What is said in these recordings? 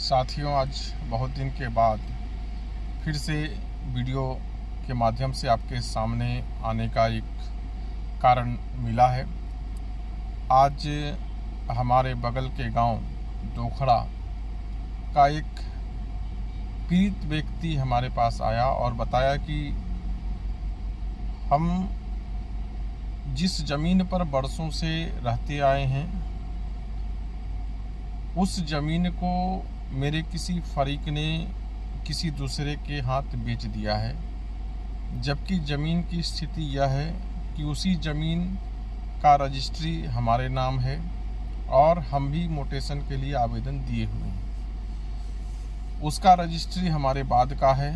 साथियों, आज बहुत दिन के बाद फिर से वीडियो के माध्यम से आपके सामने आने का एक कारण मिला है। आज हमारे बगल के गांव दोखड़ा का एक पीड़ित व्यक्ति हमारे पास आया और बताया कि हम जिस ज़मीन पर बरसों से रहते आए हैं, उस ज़मीन को मेरे किसी फरीक ने किसी दूसरे के हाथ बेच दिया है, जबकि ज़मीन की स्थिति यह है कि उसी ज़मीन का रजिस्ट्री हमारे नाम है और हम भी मोटेशन के लिए आवेदन दिए हुए हैं। उसका रजिस्ट्री हमारे बाद का है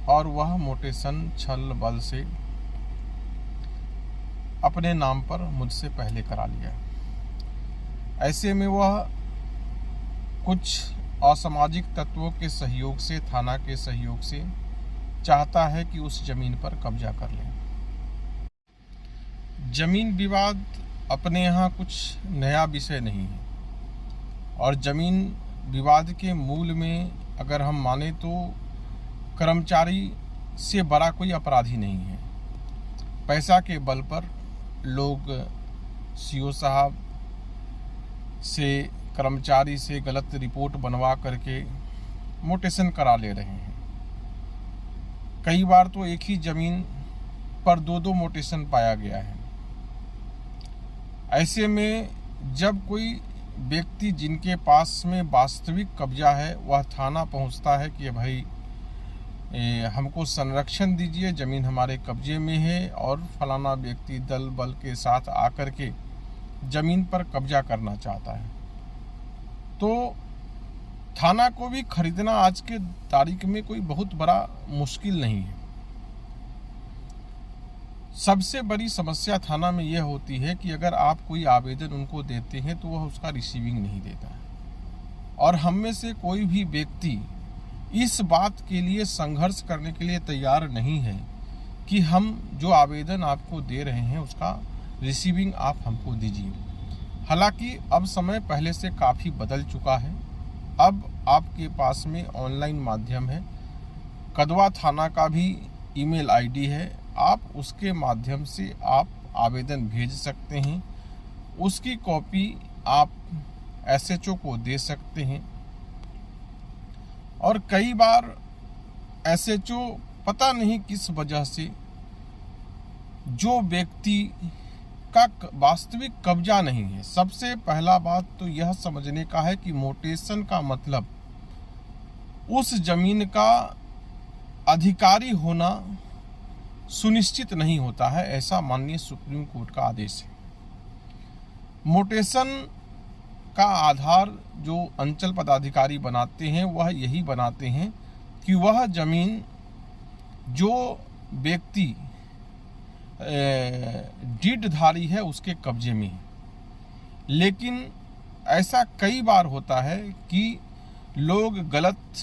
और वह मोटेशन छल बल से अपने नाम पर मुझसे पहले करा लिया। ऐसे में वह कुछ असामाजिक तत्वों के सहयोग से, थाना के सहयोग से चाहता है कि उस जमीन पर कब्जा कर ले। जमीन विवाद अपने यहाँ कुछ नया विषय नहीं है और जमीन विवाद के मूल में अगर हम माने तो कर्मचारी से बड़ा कोई अपराधी नहीं है। पैसा के बल पर लोग सीओ साहब से, कर्मचारी से गलत रिपोर्ट बनवा करके मोटेशन करा ले रहे हैं। कई बार तो एक ही जमीन पर दो मोटेशन पाया गया है। ऐसे में जब कोई व्यक्ति जिनके पास में वास्तविक कब्जा है वह थाना पहुंचता है कि भाई हमको संरक्षण दीजिए, जमीन हमारे कब्जे में है और फलाना व्यक्ति दल बल के साथ आकर के जमीन पर कब्जा करना चाहता है, तो थाना को भी खरीदना आज के तारीख में कोई बहुत बड़ा मुश्किल नहीं है। सबसे बड़ी समस्या थाना में यह होती है कि अगर आप कोई आवेदन उनको देते हैं तो वह उसका रिसीविंग नहीं देता है और हम में से कोई भी व्यक्ति इस बात के लिए संघर्ष करने के लिए तैयार नहीं है कि हम जो आवेदन आपको दे रहे हैं उसका रिसीविंग आप हमको दीजिए। हालांकि अब समय पहले से काफ़ी बदल चुका है। अब आपके पास में ऑनलाइन माध्यम है, कदवा थाना का भी ईमेल आईडी है, आप उसके माध्यम से आप आवेदन भेज सकते हैं। उसकी कॉपी आप एसएचओ को दे सकते हैं और कई बार एसएचओ पता नहीं किस वजह से जो व्यक्ति का वास्तविक कब्जा नहीं है। सबसे पहला बात तो यह समझने का है कि मोटेशन का मतलब उस जमीन का अधिकारी होना सुनिश्चित नहीं होता है, ऐसा माननीय सुप्रीम कोर्ट का आदेश है। मोटेशन का आधार जो अंचल पदाधिकारी बनाते हैं वह यही बनाते हैं कि वह जमीन जो व्यक्ति डीडधारी है उसके कब्जे में है। लेकिन ऐसा कई बार होता है कि लोग गलत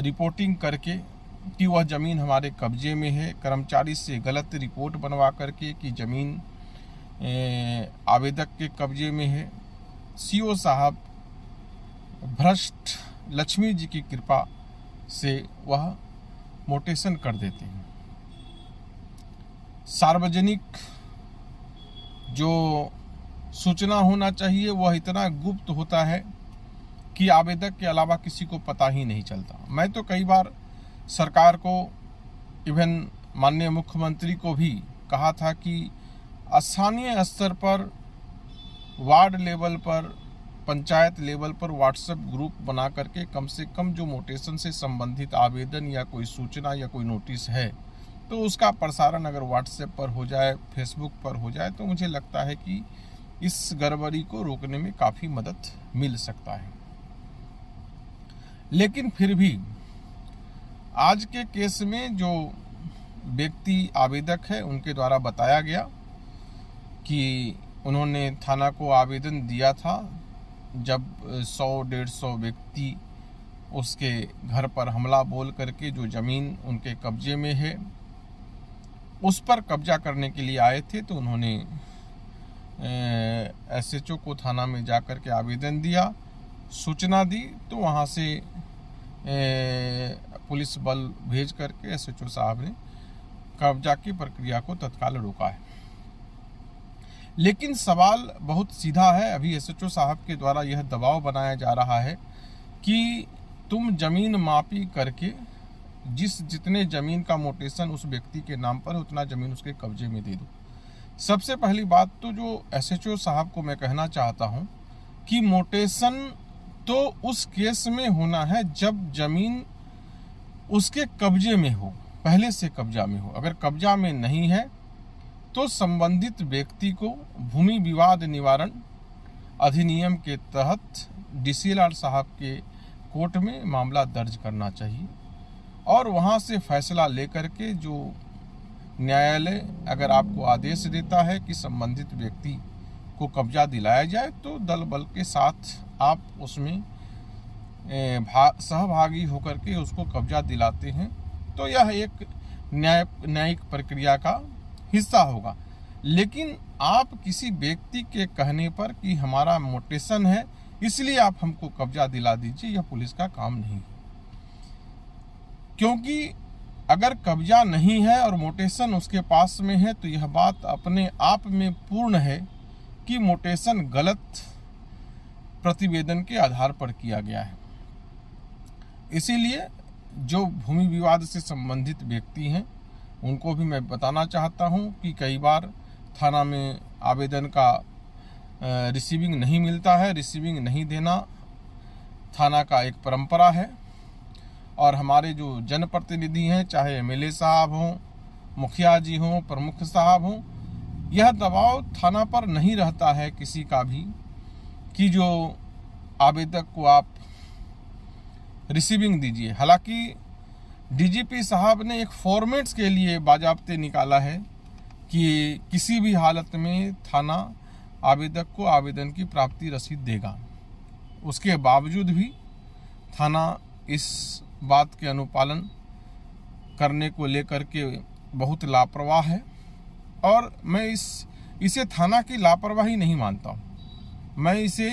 रिपोर्टिंग करके कि वह ज़मीन हमारे कब्जे में है, कर्मचारी से गलत रिपोर्ट बनवा करके कि ज़मीन आवेदक के कब्जे में है, सीओ साहब भ्रष्ट लक्ष्मी जी की कृपा से वह मोटेशन कर देते हैं। सार्वजनिक जो सूचना होना चाहिए वह इतना गुप्त होता है कि आवेदक के अलावा किसी को पता ही नहीं चलता। मैं तो कई बार सरकार को, इवन माननीय मुख्यमंत्री को भी कहा था कि स्थानीय स्तर पर, वार्ड लेवल पर, पंचायत लेवल पर व्हाट्सएप ग्रुप बना करके कम से कम जो मोटेशन से संबंधित आवेदन या कोई सूचना या कोई नोटिस है तो उसका प्रसारण अगर व्हाट्सएप पर हो जाए, फेसबुक पर हो जाए, तो मुझे लगता है कि इस गड़बड़ी को रोकने में काफ़ी मदद मिल सकता है। लेकिन फिर भी आज के केस में जो व्यक्ति आवेदक है उनके द्वारा बताया गया कि उन्होंने थाना को आवेदन दिया था जब 100-150 व्यक्ति उसके घर पर हमला बोल करके जो ज़मीन उनके कब्जे में है उस पर कब्जा करने के लिए आए थे, तो उन्होंने एसएचओ को थाना में जा कर के आवेदन दिया सूचना दी तो वहाँ से पुलिस बल भेज करके SHO साहब ने कब्जा की प्रक्रिया को तत्काल रोका है। लेकिन सवाल बहुत सीधा है। अभी SHO साहब के द्वारा यह दबाव बनाया जा रहा है कि तुम जमीन मापी करके जितने जमीन का मोटेशन उस व्यक्ति के नाम पर है उतना जमीन उसके कब्जे में दे दो। सबसे पहली बात तो जो SHO साहब को मैं कहना चाहता हूं कि मोटेशन तो उस केस में होना है जब जमीन उसके कब्जे में हो, पहले से कब्जा में हो। अगर कब्जा में नहीं है तो संबंधित व्यक्ति को भूमि विवाद निवारण अधिनियम के तहत DCLR साहब के कोर्ट में मामला दर्ज करना चाहिए और वहां से फैसला लेकर के जो न्यायालय अगर आपको आदेश देता है कि संबंधित व्यक्ति को कब्जा दिलाया जाए तो दल बल के साथ आप उसमें सहभागी होकर के उसको कब्जा दिलाते हैं तो यह एक न्यायिक प्रक्रिया का हिस्सा होगा। लेकिन आप किसी व्यक्ति के कहने पर कि हमारा मोटेशन है इसलिए आप हमको कब्जा दिला दीजिए, यह पुलिस का काम नहीं है। क्योंकि अगर कब्जा नहीं है और मोटेशन उसके पास में है तो यह बात अपने आप में पूर्ण है कि मोटेशन गलत प्रतिवेदन के आधार पर किया गया है। इसीलिए जो भूमि विवाद से संबंधित व्यक्ति हैं उनको भी मैं बताना चाहता हूं कि कई बार थाना में आवेदन का रिसीविंग नहीं मिलता है। रिसीविंग नहीं देना थाना का एक परंपरा है और हमारे जो जनप्रतिनिधि हैं, चाहे MLA साहब हों, मुखिया जी हों, प्रमुख साहब हों, यह दबाव थाना पर नहीं रहता है किसी का भी कि जो आवेदक को आप रिसीविंग दीजिए। हालांकि DGP साहब ने एक फॉर्मेट्स के लिए बाजाब्ते निकाला है कि किसी भी हालत में थाना आवेदक को आवेदन की प्राप्ति रसीद देगा। उसके बावजूद भी थाना इस बात के अनुपालन करने को लेकर के बहुत लापरवाह है और मैं इसे थाना की लापरवाही नहीं मानता हूँ। मैं इसे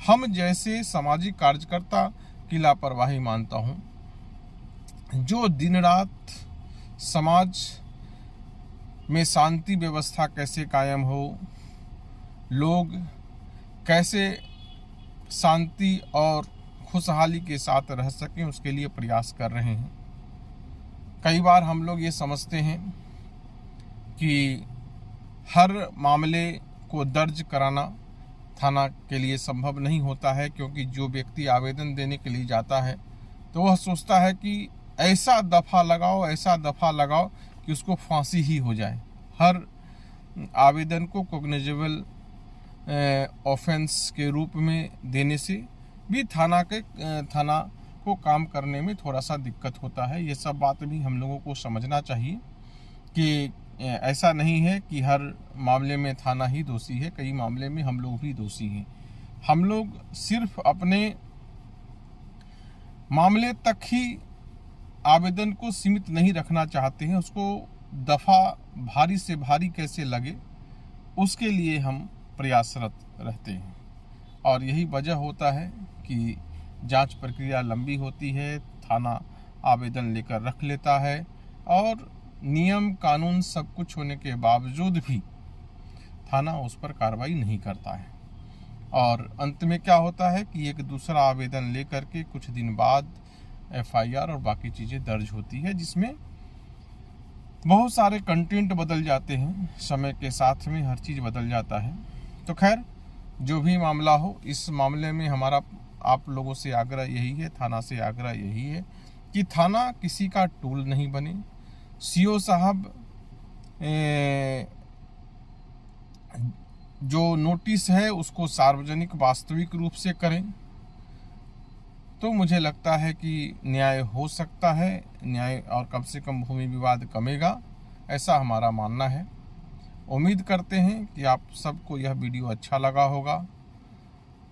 हम जैसे सामाजिक कार्यकर्ता की लापरवाही मानता हूँ जो दिन रात समाज में शांति व्यवस्था कैसे कायम हो, लोग कैसे शांति और खुशहाली के साथ रह सकें उसके लिए प्रयास कर रहे हैं। कई बार हम लोग ये समझते हैं कि हर मामले को दर्ज कराना थाना के लिए संभव नहीं होता है, क्योंकि जो व्यक्ति आवेदन देने के लिए जाता है तो वह सोचता है कि ऐसा दफ़ा लगाओ कि उसको फांसी ही हो जाए। हर आवेदन को कॉग्निजेबल ऑफेंस के रूप में देने से भी थाना को काम करने में थोड़ा सा दिक्कत होता है। ये सब बात भी हम लोगों को समझना चाहिए कि ऐसा नहीं है कि हर मामले में थाना ही दोषी है, कई मामले में हम लोग भी दोषी हैं। हम लोग सिर्फ अपने मामले तक ही आवेदन को सीमित नहीं रखना चाहते हैं, उसको दफ़ा भारी से भारी कैसे लगे उसके लिए हम प्रयासरत रहते हैं। और यही वजह होता है कि जांच प्रक्रिया लंबी होती है, थाना आवेदन लेकर रख लेता है और नियम कानून सब कुछ होने के बावजूद भी थाना उस पर कार्रवाई नहीं करता है। और अंत में क्या होता है कि एक दूसरा आवेदन लेकर के कुछ दिन बाद FIR और बाकी चीज़ें दर्ज होती है, जिसमें बहुत सारे कंटेंट बदल जाते हैं, समय के साथ में हर चीज़ बदल जाता है। तो खैर जो भी मामला हो, इस मामले में हमारा आप लोगों से आग्रह यही है, थाना से आग्रह यही है कि थाना किसी का टूल नहीं बने। CO साहब जो नोटिस है उसको सार्वजनिक वास्तविक रूप से करें तो मुझे लगता है कि न्याय हो सकता है, न्याय और कम से कम भूमि विवाद कमेगा, ऐसा हमारा मानना है। उम्मीद करते हैं कि आप सबको यह वीडियो अच्छा लगा होगा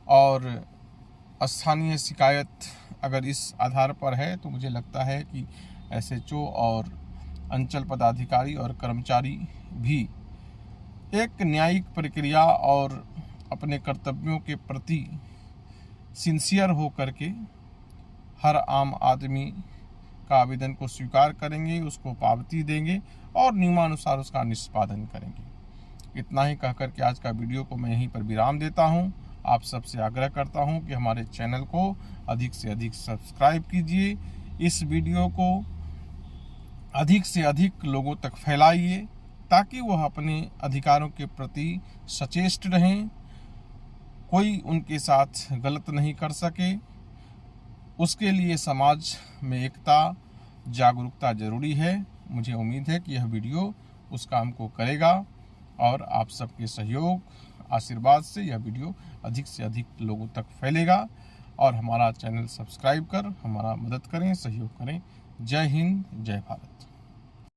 और स्थानीय शिकायत अगर इस आधार पर है तो मुझे लगता है कि SHO और अंचल पदाधिकारी और कर्मचारी भी एक न्यायिक प्रक्रिया और अपने कर्तव्यों के प्रति सिंसियर हो करके हर आम आदमी का आवेदन को स्वीकार करेंगे, उसको पावती देंगे और नियमानुसार उसका निष्पादन करेंगे। इतना ही कहकर के आज का वीडियो को मैं यहीं पर विराम देता हूं। आप सबसे आग्रह करता हूं कि हमारे चैनल को अधिक से अधिक सब्सक्राइब कीजिए, इस वीडियो को अधिक से अधिक लोगों तक फैलाइए ताकि वह अपने अधिकारों के प्रति सचेष्ट रहें, कोई उनके साथ गलत नहीं कर सके। उसके लिए समाज में एकता, जागरूकता जरूरी है। मुझे उम्मीद है कि यह वीडियो उस काम को करेगा और आप सबके सहयोग, आशीर्वाद से यह वीडियो अधिक से अधिक लोगों तक फैलेगा। और हमारा चैनल सब्सक्राइब कर हमारा मदद करें, सहयोग करें। जय हिंद, जय भारत।